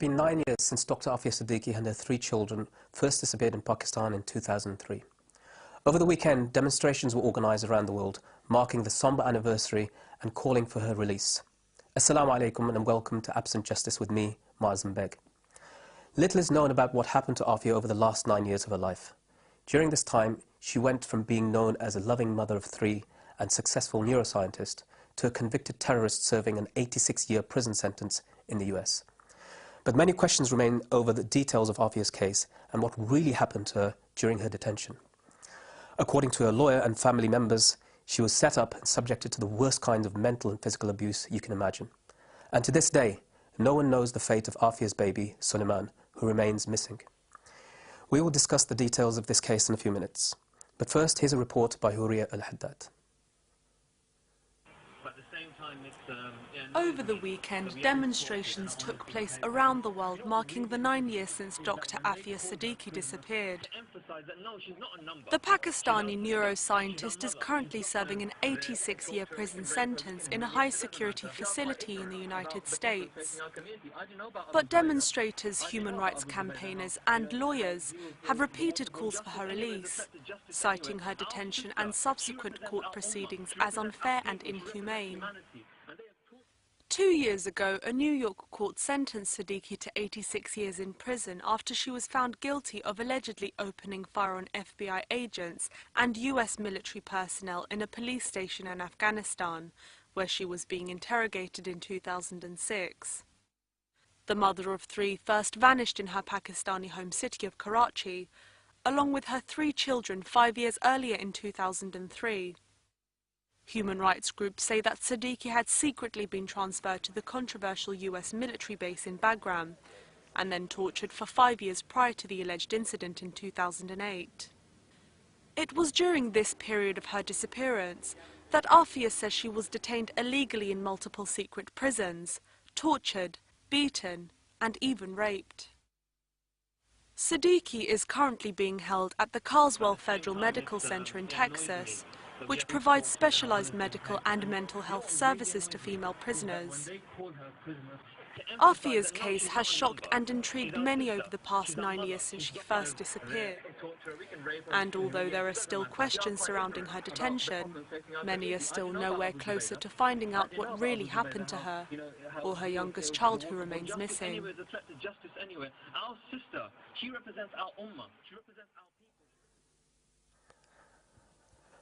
been 9 years since Dr Aafia Siddiquis and her 3 children first disappeared in Pakistan in 2003. Over the weekend, demonstrations were organised around the world, marking the sombre anniversary and calling for her release. Assalamu alaikum and welcome to Absent Justice with me, Maazam Beg. Little is known about what happened to Aafia over the last 9 years of her life. During this time, she went from being known as a loving mother of 3 and successful neuroscientist to a convicted terrorist serving an 86-year prison sentence in the US. But many questions remain over the details of Aafia's case and what really happened to her during her detention. According to her lawyer and family members, she was set up and subjected to the worst kinds of mental and physical abuse you can imagine. And to this day, no one knows the fate of Aafia's baby, Suleiman, who remains missing. We will discuss the details of this case in a few minutes. But first, here's a report by Huriya Al-Haddad. Over the weekend, demonstrations took place around the world marking the 9 years since Dr Aafia Siddiquis disappeared. The Pakistani neuroscientist is currently serving an 86-year prison sentence in a high-security facility in the United States. But demonstrators, human rights campaigners and lawyers have repeated calls for her release, citing her detention and subsequent court proceedings as unfair and inhumane. 2 years ago, a New York court sentenced Siddiquis to 86 years in prison after she was found guilty of allegedly opening fire on FBI agents and US military personnel in a police station in Afghanistan, where she was being interrogated in 2006. The mother of 3 first vanished in her Pakistani home city of Karachi, along with her 3 children 5 years earlier in 2003. Human rights groups say that Siddiquis had secretly been transferred to the controversial US military base in Bagram and then tortured for 5 years prior to the alleged incident in 2008. It was during this period of her disappearance that Aafia says she was detained illegally in multiple secret prisons, tortured, beaten, and even raped. Siddiquis is currently being held at the Carswell Federal Medical Center in Texas, which provides specialized medical and mental health services to female prisoners. Aafia's case has shocked and intrigued many over the past 9 years since she first disappeared. And although there are still questions surrounding her detention, many are still nowhere closer to finding out what really happened to her, or her youngest child who remains missing.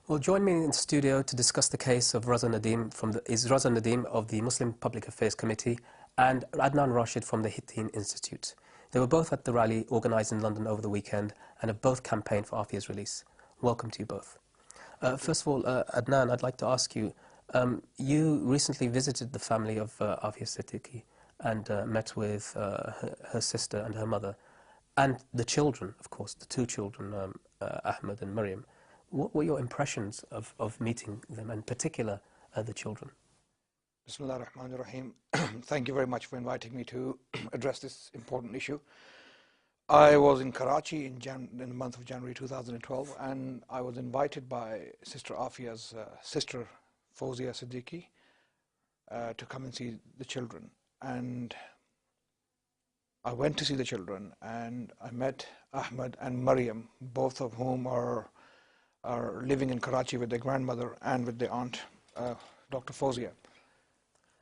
Well, join me in the studio to discuss the case of Raza Nadeem of the Muslim Public Affairs Committee and Adnan Rashid from the Hittin Institute. They were both at the rally organised in London over the weekend and have both campaigned for Aafia's release. Welcome to you both. First of all, Adnan, I'd like to ask you, you recently visited the family of Aafia Siddiquis and met with her sister and her mother, and the children, of course, the 2 children, Ahmed and Maryam. What were your impressions of meeting them, in particular the children? Bismillah ar-Rahman ar-Rahim. Thank you very much for inviting me to address this important issue. I was in Karachi in the month of January 2012, and I was invited by Sister Aafia's sister, Fawzia Siddiqui, to come and see the children. And I went to see the children, and I met Ahmed and Maryam, both of whom are living in Karachi with their grandmother and with their aunt, Dr Fawzia.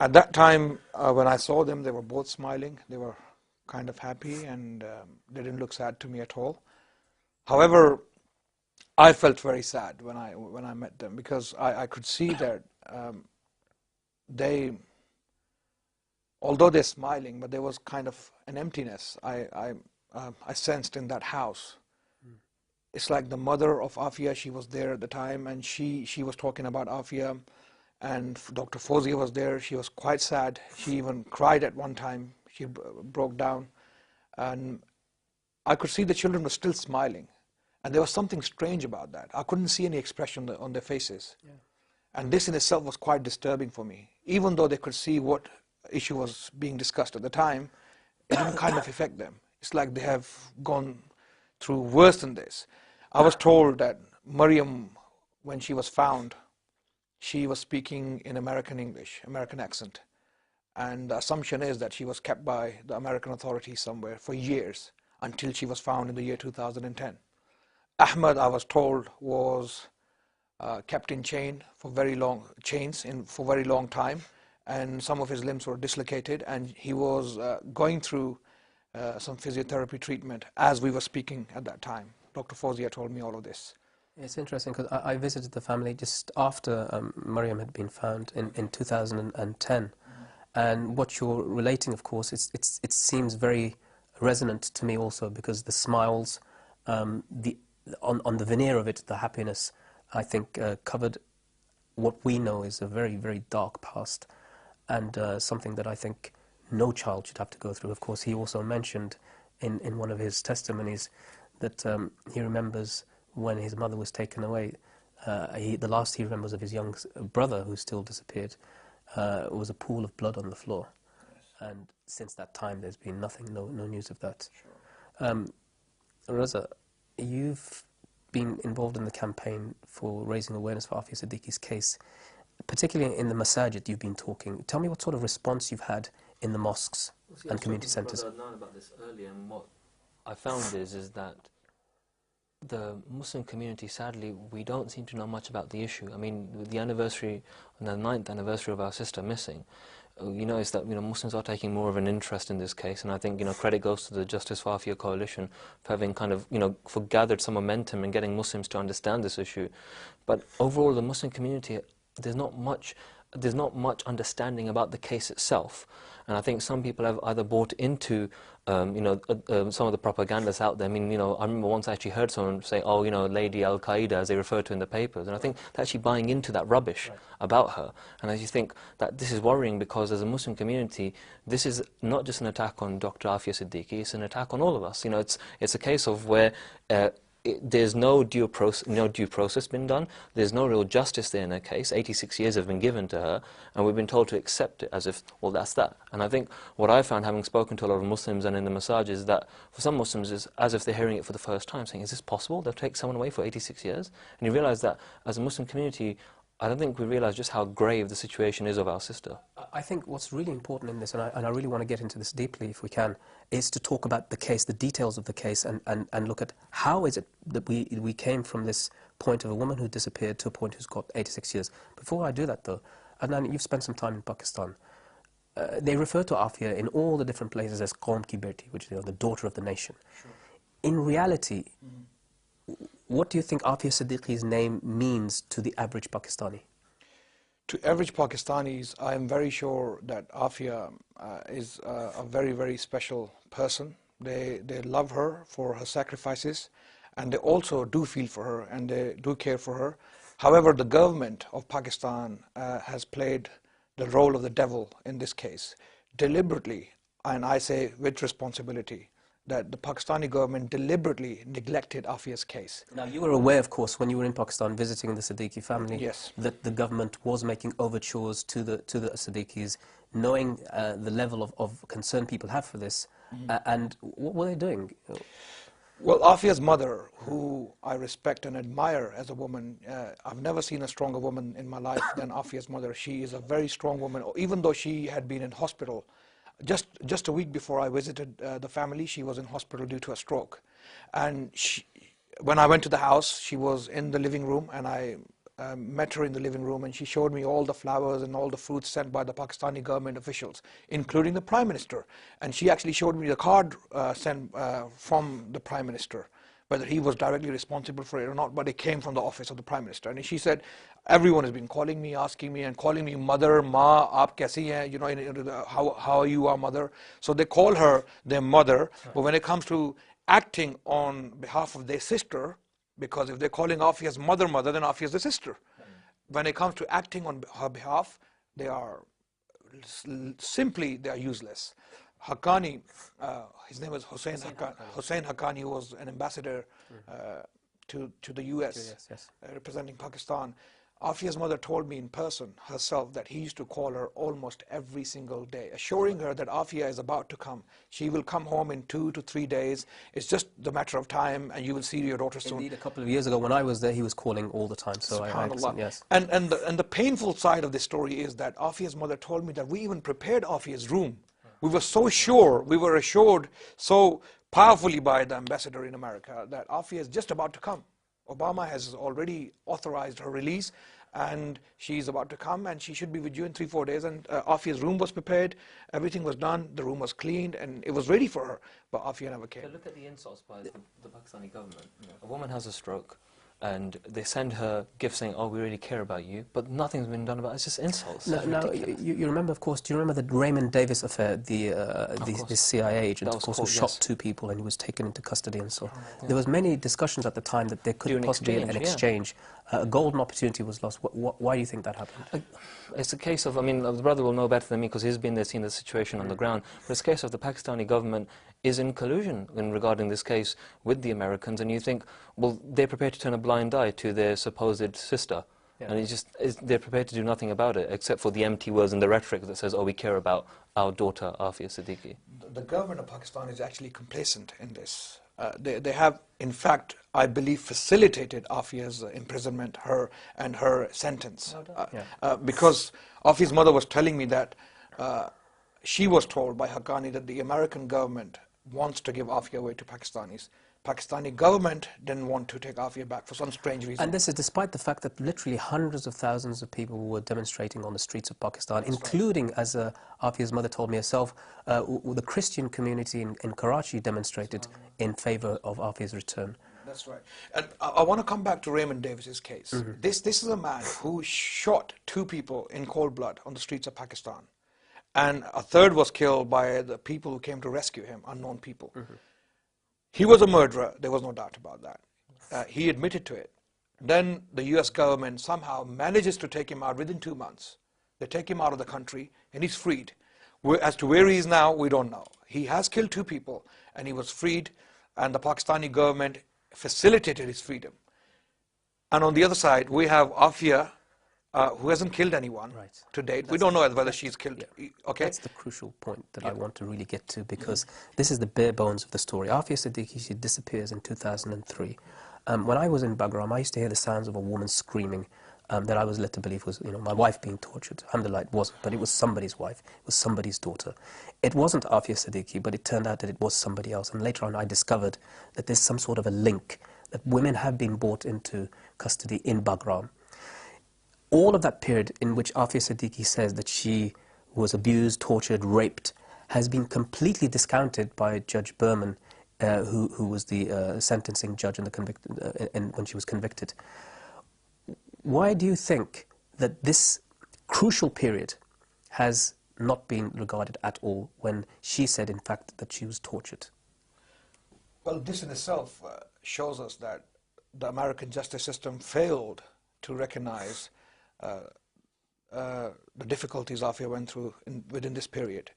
At that time, when I saw them, they were both smiling. They were kind of happy, and they didn't look sad to me at all. However, I felt very sad when I met them, because I could see that although they're smiling, but there was kind of an emptiness I sensed in that house. It's like the mother of Aafia, she was there at the time, and she was talking about Aafia, and Dr Fawzia was there. She was quite sad. She even cried at one time. She broke down, and I could see the children were still smiling, and there was something strange about that. I couldn't see any expression on their faces. Yeah. And this in itself was quite disturbing for me. Even though they could see what issue was being discussed at the time, it didn't kind of affect them. It's like they have gone through worse than this. I was told that Maryam, when she was found, she was speaking in American English, American accent. And the assumption is that she was kept by the American authorities somewhere for years until she was found in the year 2010. Ahmed, I was told, was kept in chains for very long time, and some of his limbs were dislocated, and he was going through some physiotherapy treatment as we were speaking at that time. Dr. Fawzia told me all of this. It's interesting because I visited the family just after Mariam had been found in 2010. And what you're relating, of course, it seems very resonant to me also, because the smiles, on the veneer of it, the happiness, I think covered what we know is a very, very dark past, and something that I think no child should have to go through. Of course, he also mentioned in one of his testimonies that he remembers when his mother was taken away, the last he remembers of his young brother, who still disappeared, was a pool of blood on the floor. Yes. And since that time, there's been nothing, no news of that. Sure. Raza, you've been involved in the campaign for raising awareness for Aafia Siddiqui's case, particularly in the masajid you've been talking. Tell me what sort of response you've had in the mosques and community centres. I was talking about this earlier, and what I found is that the Muslim community, sadly, we don't seem to know much about the issue. I mean, with the anniversary, on the 9th anniversary of our sister missing, you notice that Muslims are taking more of an interest in this case, and I think credit goes to the Justice for Aafia Coalition for having kind of for gathered some momentum and getting Muslims to understand this issue. But overall, the Muslim community, there's not much understanding about the case itself, and I think some people have either bought into some of the propagandas out there. I mean, I remember once I actually heard someone say, "Oh, Lady Al Qaeda," as they refer to in the papers, and I think they're actually buying into that rubbish about her. And I just think that this is worrying, because as a Muslim community, this is not just an attack on Dr. Aafia Siddiqui; it's an attack on all of us. It's a case of where there's no due process been done. There's no real justice there in her case. 86 years have been given to her, and we've been told to accept it as if, well, that's that. And I think what I found, having spoken to a lot of Muslims and in the masajid, is that for some Muslims it's as if they're hearing it for the first time, saying, is this possible? They'll take someone away for 86 years? And you realize that as a Muslim community, I don't think we realize just how grave the situation is of our sister. I think what's really important in this, and I really want to get into this deeply if we can, is to talk about the case, the details of the case, and look at how is it that we came from this point of a woman who disappeared to a point who's got 86 years. Before I do that though, Adnan, you've spent some time in Pakistan. They refer to Aafia in all the different places as Qaum ki beti, which is the daughter of the nation. Sure. In reality, what do you think Aafia Siddiqui's name means to the average Pakistani? To average Pakistanis, I am very sure that Aafia is a very, very special person. They love her for her sacrifices, and they also do feel for her, and they do care for her. However, the government of Pakistan has played the role of the devil in this case, deliberately, and I say with responsibility, that the Pakistani government deliberately neglected Aafia's case. Now, you were aware, of course, when you were in Pakistan visiting the Siddiqui family, yes, that the government was making overtures to the Siddiquis, knowing the level of concern people have for this, and what were they doing? Well, Aafia's mother, who I respect and admire as a woman, I've never seen a stronger woman in my life than Aafia's mother. She is a very strong woman, even though she had been in hospital. Just a week before I visited the family, she was in hospital due to a stroke. And when I went to the house, she was in the living room, and I met her in the living room, and she showed me all the flowers and all the fruits sent by the Pakistani government officials, including the Prime Minister. And she actually showed me the card sent from the Prime Minister, whether he was directly responsible for it or not, but it came from the office of the Prime Minister. And she said, everyone has been calling me, asking me, and calling me mother, ma, aap kaisi hai, how are you, our mother? So they call her their mother, but when it comes to acting on behalf of their sister, because if they're calling Aafia's mother, then Aafia's the sister. When it comes to acting on her behalf, they are useless. Haqqani, his name was Hussein Haqqani, who was an ambassador to the US, yes. Representing Pakistan. Afia's mother told me in person herself that he used to call her almost every single day, assuring her that Aafia is about to come. She will come home in 2 to 3 days. It's just the matter of time, and you will see your daughter soon. Indeed, a couple of years ago when I was there, he was calling all the time. So SubhanAllah. yes. And the painful side of this story is that Afia's mother told me that we even prepared Afia's room. We were so sure, we were assured so powerfully by the ambassador in America that Aafia is just about to come. Obama has already authorized her release, and she's about to come, and she should be with you in 3-4 days. And Afia's room was prepared, everything was done, the room was cleaned, and it was ready for her, but Aafia never came. So look at the insults by the Pakistani government. A woman has a stroke, and they send her gifts saying, oh, we really care about you, but nothing's been done about it. It's just insults. Now, you remember, of course, do you remember the Raymond Davis affair, the CIA agent, of course, who shot 2 people and he was taken into custody and so on. There was many discussions at the time that there could possibly be an exchange. A golden opportunity was lost. Why do you think that happened? It's a case of, I mean, the brother will know better than me because he's been there, seen the situation on the ground, but it's a case of the Pakistani government is in collusion regarding this case with the Americans, and you think, well, they're prepared to turn a blind eye to their supposed sister. Yeah. And they're prepared to do nothing about it, except for the empty words and the rhetoric that says, oh, we care about our daughter, Aafia Siddiquis. The government of Pakistan is actually complacent in this. They have, in fact, I believe, facilitated Aafia's imprisonment, her sentence. Because Aafia's mother was telling me that she was told by Haqqani that the American government wants to give Aafia away to Pakistanis. Pakistani government didn't want to take Aafia back for some strange reason. And this is despite the fact that literally hundreds of thousands of people were demonstrating on the streets of Pakistan, including, as Aafia's mother told me herself, the Christian community in Karachi demonstrated in favor of Aafia's return. That's right. And I want to come back to Raymond Davis's case. This is a man who shot 2 people in cold blood on the streets of Pakistan. And a third was killed by the people who came to rescue him, unknown people. He was a murderer, there was no doubt about that. He admitted to it. Then the US government somehow manages to take him out within 2 months. They take him out of the country and he's freed. As to where he is now, we don't know. He has killed 2 people and he was freed, and the Pakistani government facilitated his freedom. And on the other side, we have Aafia, who hasn't killed anyone to date. We don't know whether she's killed. Okay? That's the crucial point that I want to really get to, because this is the bare bones of the story. Aafia Siddiquis, she disappears in 2003. When I was in Bagram, I used to hear the sounds of a woman screaming that I was led to believe was, my wife being tortured. Alhamdulillah, it wasn't, but it was somebody's wife. It was somebody's daughter. It wasn't Aafia Siddiquis, but it turned out that it was somebody else. And later on, I discovered that there's some sort of a link, that women have been brought into custody in Bagram. All of that period in which Aafia Siddiquis says that she was abused, tortured, raped, has been completely discounted by Judge Berman, who was the sentencing judge in when she was convicted. Why do you think that this crucial period has not been regarded at all, when she said, in fact, that she was tortured? Well, this in itself shows us that the American justice system failed to recognize the difficulties Aafia went through within this period.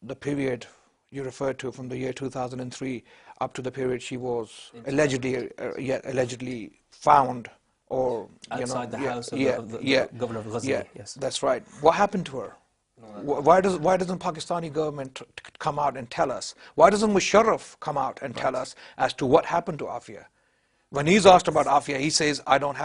The period you referred to from the year 2003 up to the period she was allegedly found, or outside the house of the governor of Ghazni. Yes, that's right. What happened to her? Why doesn't Pakistani government come out and tell us? Why doesn't Musharraf come out and tell us as to what happened to Aafia? When he's asked about Aafia, he says, I didn't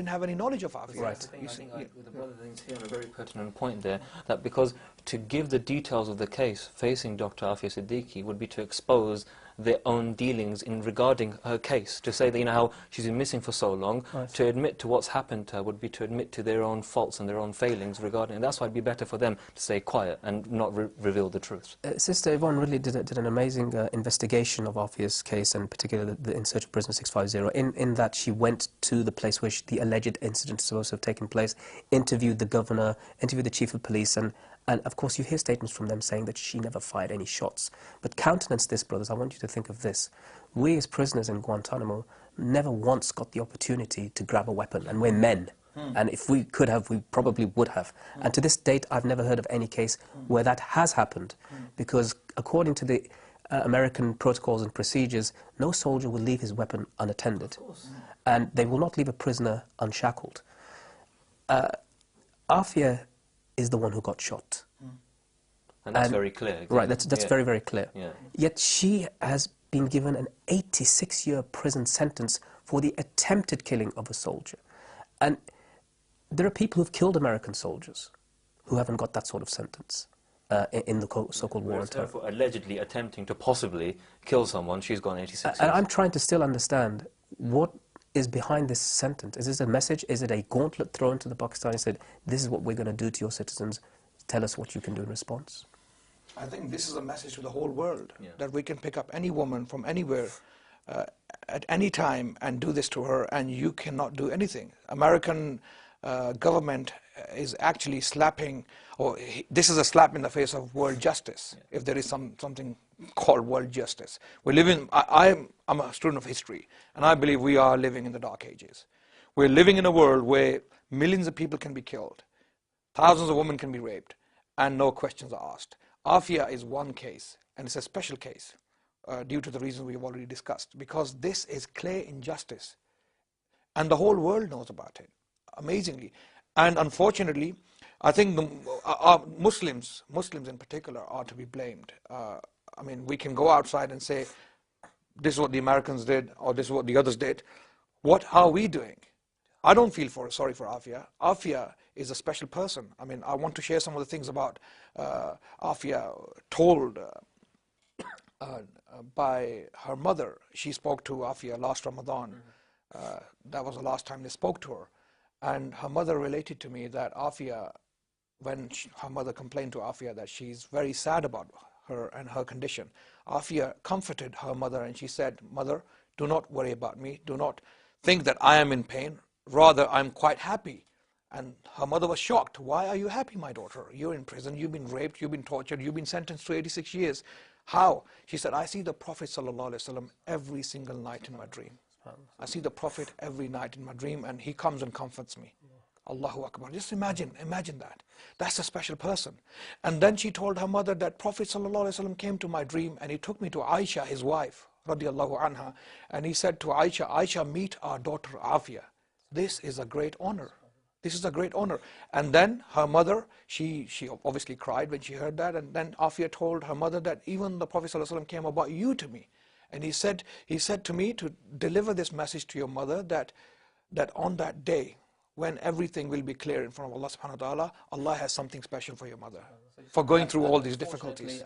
have any knowledge of Aafia. Right. I think the brother is here on a very pertinent point there, that because to give the details of the case facing Dr Aafia Siddiquis would be to expose their own dealings in regarding her case. To say that, how she's been missing for so long, to admit to what's happened to her would be to admit to their own faults and their own failings regarding, and that's why it'd be better for them to stay quiet and not reveal the truth. Sister Yvonne really did an amazing investigation of Aafia's case, and particularly the In Search of Prisoner 650, in that she went to the place where the alleged incident is supposed to have taken place, interviewed the governor, interviewed the chief of police, and of course you hear statements from them saying that she never fired any shots. But countenance this, brothers, I want you to think of this. We as prisoners in Guantanamo never once got the opportunity to grab a weapon, and we're men. And if we could have, we probably would have. And to this date, I've never heard of any case where that has happened, because according to the American protocols and procedures, no soldier will leave his weapon unattended. And they will not leave a prisoner unshackled. Aafia is the one who got shot. And that's very clear. Right, that's very, very clear. Yeah. Yet she has been given an 86-year prison sentence for the attempted killing of a soldier. And there are people who've killed American soldiers who haven't got that sort of sentence in the so-called war on terror. For allegedly attempting to possibly kill someone, she's gone 86 years. And I'm trying to still understand what is behind this sentence. Is this a message? Is it a gauntlet thrown to the Pakistanis? Said, this is what we're going to do to your citizens. Tell us what you can do in response. I think this is a message to the whole world, that we can pick up any woman from anywhere at any time and do this to her, and you cannot do anything. American government is actually slapping, or this is a slap in the face of world justice, if there is something called world justice. We live in, I'm a student of history, and I believe we are living in the dark ages. We're living in a world where millions of people can be killed, thousands of women can be raped, and no questions are asked. Aafia is one case, and it's a special case due to the reasons we have already discussed, because this is clear injustice, and the whole world knows about it, amazingly. And unfortunately, I think Muslims in particular are to be blamed. I mean, we can go outside and say, this is what the Americans did, or this is what the others did. What are we doing? I don't feel sorry for Aafia. Aafia is a special person. I mean, I want to share some of the things about Aafia told by her mother. She spoke to Aafia last Ramadan. That was the last time they spoke to her. And her mother related to me that Aafia, when her mother complained to Aafia that she's very sad about her and her condition, Aafia comforted her mother and she said, "Mother, do not worry about me. Do not think that I am in pain. Rather, I'm quite happy." And her mother was shocked. "Why are you happy, my daughter? You're in prison, you've been raped, you've been tortured, you've been sentenced to 86 years. How?" She said, "I see the Prophet ﷺ every single night in my dream. I see the Prophet every night in my dream, and he comes and comforts me." Allahu Akbar. Just imagine that. That's a special person. And then she told her mother that Prophet ﷺ came to my dream and he took me to Aisha, his wife, radiallahu anha, and he said to Aisha, "Aisha, meet our daughter Aafia. This is a great honor. This is a great honor." And then her mother, she obviously cried when she heard that, and then Aafia told her mother that even the Prophet ﷺ came about you to me. And he said to me to deliver this message to your mother that on that day, when everything will be clear in front of Allah subhanahu wa ta'ala, Allah has something special for your mother, for going through all these difficulties.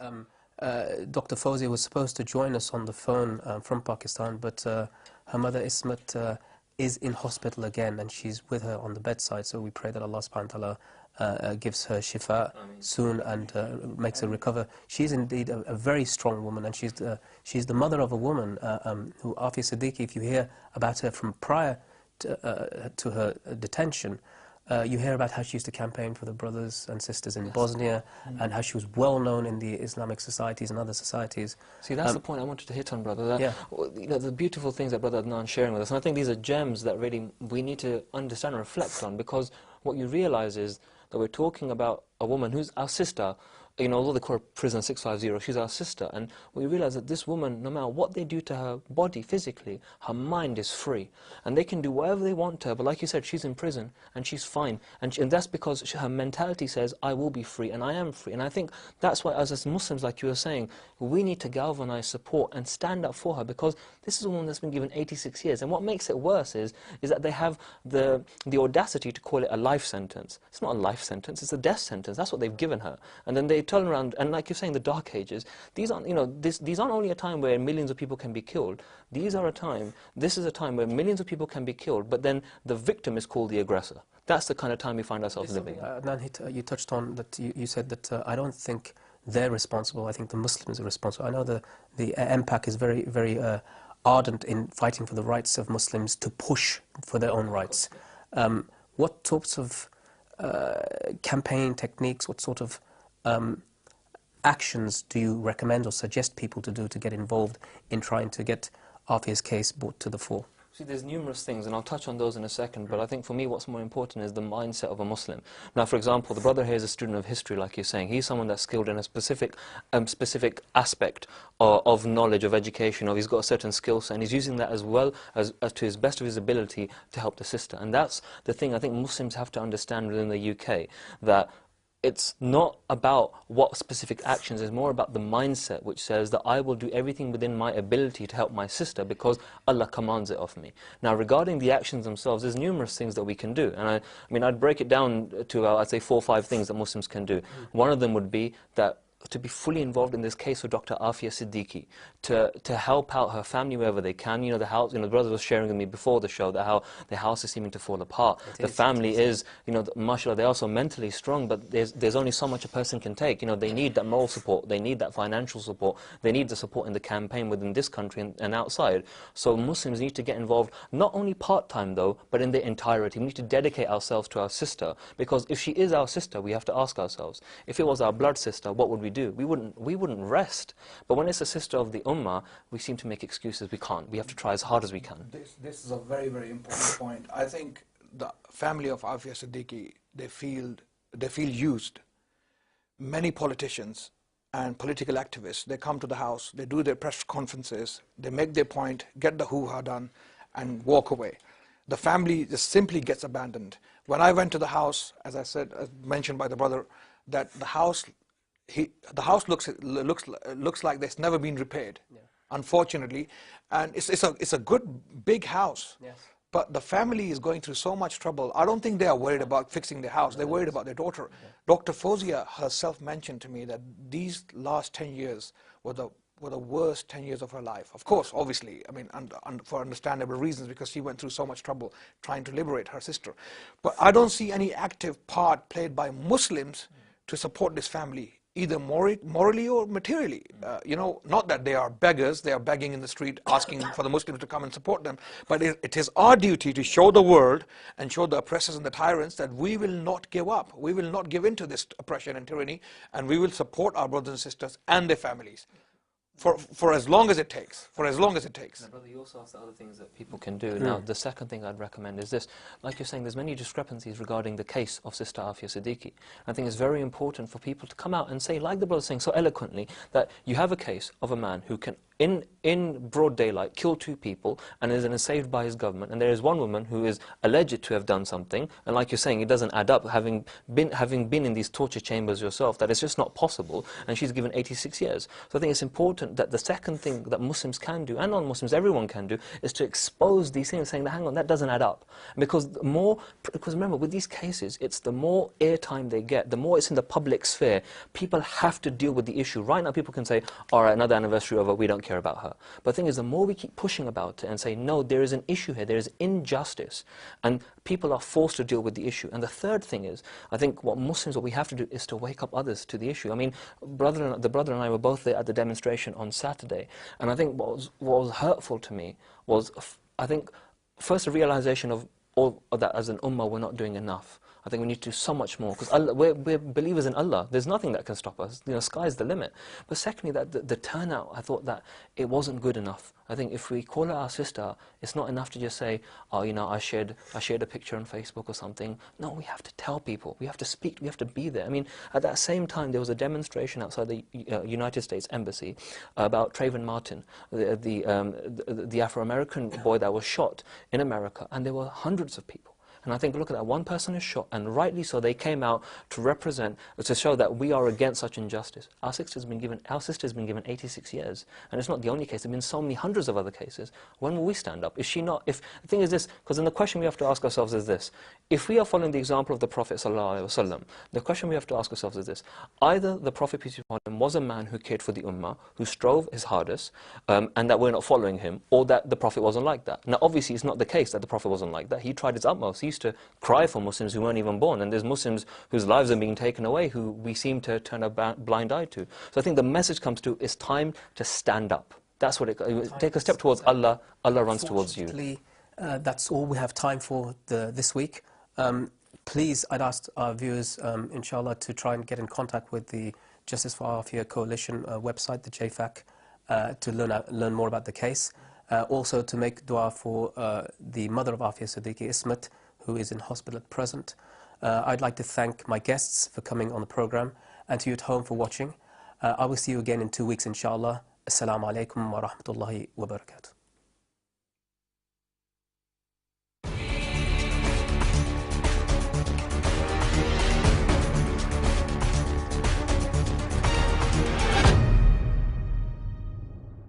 Dr. Fawzia was supposed to join us on the phone from Pakistan, but her mother Ismat is in hospital again, and she's with her on the bedside, so we pray that Allah subhanahu wa ta'ala gives her shifa soon and makes her recover. She's indeed a very strong woman, and she's the mother of a woman who, Aafia Siddiquis, if you hear about her from prior to her detention, you hear about how she used to campaign for the brothers and sisters in Bosnia, and how she was well known in the Islamic societies and other societies. See, that's the point I wanted to hit on, brother. That, you know, the beautiful things that Brother Adnan is sharing with us, and I think these are gems that really we need to understand and reflect on, because what you realize is that we're talking about a woman who's our sister. You know, although they call her Prison 650, she's our sister, and we realize that this woman, no matter what they do to her body physically, her mind is free, and they can do whatever they want to her. But like you said, she's in prison and she's fine, and that's because her mentality says, "I will be free," and I am free. And I think that's why, as Muslims, like you were saying, we need to galvanize support and stand up for her, because this is a woman that's been given 86 years, and what makes it worse is that they have the audacity to call it a life sentence. It's not a life sentence; it's a death sentence. That's what they've given her, and then they turn around, and like you're saying, the dark ages, these aren't, you know, these aren't only a time where millions of people can be killed. This is a time where millions of people can be killed, but then the victim is called the aggressor. That's the kind of time we find ourselves living in. Adnan, you touched on that, you said that I don't think they're responsible, I think the Muslims are responsible. I know the MPAC is very, very ardent in fighting for the rights of Muslims to push for their own rights. What sorts of campaign techniques, what sort of actions do you recommend or suggest people to do to get involved in trying to get Aafia's case brought to the fore? See, there's numerous things, and I'll touch on those in a second, but I think for me what's more important is the mindset of a Muslim. Now, for example, the brother here is a student of history, like you're saying. He's someone that's skilled in a specific aspect of knowledge, of education, or he's got a certain skill set, and he's using that as well as to his best of his ability to help the sister. And that's the thing I think Muslims have to understand within the UK, that it's not about what specific actions, it's more about the mindset which says that I will do everything within my ability to help my sister because Allah commands it of me. Now, regarding the actions themselves, there's numerous things that we can do. And I mean, I'd break it down to, I'd say 4 or 5 things that Muslims can do. One of them would be that to be fully involved in this case with Dr Aafia Siddiquis, to help out her family wherever they can. You know, the house, the brother was sharing with me before the show that how the house is seeming to fall apart. The family is, mashallah, they're also mentally strong, but there's only so much a person can take. They need that moral support, they need that financial support, they need the support in the campaign within this country and outside. So Muslims need to get involved, not only part-time though, but in their entirety. We need to dedicate ourselves to our sister, because if she is our sister, we have to ask ourselves, if it was our blood sister, what would we do? We wouldn't rest. But when it's a sister of the Ummah, we seem to make excuses. We can't. We have to try as hard as we can. This is a very, very important point. I think the family of Aafia Siddiquis, they feel used. Many politicians and political activists, they come to the house, they do their press conferences, they make their point, get the hoo-ha done, and walk away. The family just simply gets abandoned. When I went to the house, as I said, as mentioned by the brother, that the house looks like it's never been repaired, unfortunately, and it's a good big house. Yes. But the family is going through so much trouble. I don't think they are worried about fixing their house. They're worried about their daughter. Dr. Fawzia herself mentioned to me that these last 10 years were the worst 10 years of her life. Of course, obviously, I mean, for understandable reasons, because she went through so much trouble trying to liberate her sister. But I don't see any active part played by Muslims to support this family, either morally or materially. Not that they are beggars, they are begging in the street, asking for the Muslims to come and support them, but it is our duty to show the world and show the oppressors and the tyrants that we will not give up. We will not give in to this oppression and tyranny, and we will support our brothers and sisters and their families. For as long as it takes. For as long as it takes. Now, brother, you also asked the other things that people can do. Now, the second thing I'd recommend is this. Like you're saying, there's many discrepancies regarding the case of Sister Aafia Siddiquis. I think it's very important for people to come out and say, like the brother saying so eloquently, that you have a case of a man who can, in broad daylight, kill 2 people and is then saved by his government, and there is one woman who is alleged to have done something, and like you're saying, it doesn't add up, having been in these torture chambers yourself, that it's just not possible, and she's given 86 years. So I think it's important that the second thing that Muslims can do, and non-Muslims, everyone can do, is to expose these things, saying that, hang on, that doesn't add up. Because remember, with these cases, it's the more airtime they get, the more it's in the public sphere, people have to deal with the issue. Right now, people can say, all right, another anniversary over, we don't care about her. But the thing is, the more we keep pushing about it and say, no, there is an issue here, there is injustice, and people are forced to deal with the issue. And the third thing is, I think what we have to do is to wake up others to the issue. I mean, the brother and I were both there at the demonstration on Saturday, and I think what was hurtful to me was, I think, first a realization of that as an ummah we're not doing enough. I think we need to do so much more, because we're believers in Allah. There's nothing that can stop us. Sky's the limit. But secondly, that the turnout, I thought that it wasn't good enough. I think if we call her our sister, it's not enough to just say, oh, I shared a picture on Facebook or something. No, we have to tell people. We have to speak. We have to be there. I mean, at that same time, there was a demonstration outside the United States Embassy about Trayvon Martin, the Afro-American boy that was shot in America, and there were hundreds of people. And I think, look at that, one person is shot, and rightly so, they came out to show that we are against such injustice. Our sister's been given 86 years, and it's not the only case. There have been so many hundreds of other cases. When will we stand up? Is she not? The thing is this, because then the question we have to ask ourselves is this: if we are following the example of the Prophet ﷺ, the question we have to ask ourselves is this: either the Prophet, peace be upon him, was a man who cared for the ummah, who strove his hardest, and that we're not following him, or that the Prophet wasn't like that. Now, obviously, it's not the case that the Prophet wasn't like that. He tried his utmost. He used to cry for Muslims who weren't even born, and there's Muslims whose lives are being taken away who we seem to turn a blind eye to. So I think the message comes to, it's time to stand up. That's what take a step towards Allah, Allah runs towards you. That's all we have time for this week. Please, I'd ask our viewers, inshallah, to try and get in contact with the Justice for Aafia Coalition website, the JFAC, to learn more about the case. Also to make dua for the mother of Aafia Siddiquis, Ismat, who is in hospital at present. I'd like to thank my guests for coming on the program, and to you at home for watching. I will see you again in 2 weeks, inshallah. Assalamu alaikum wa rahmatullahi wa barakatuh.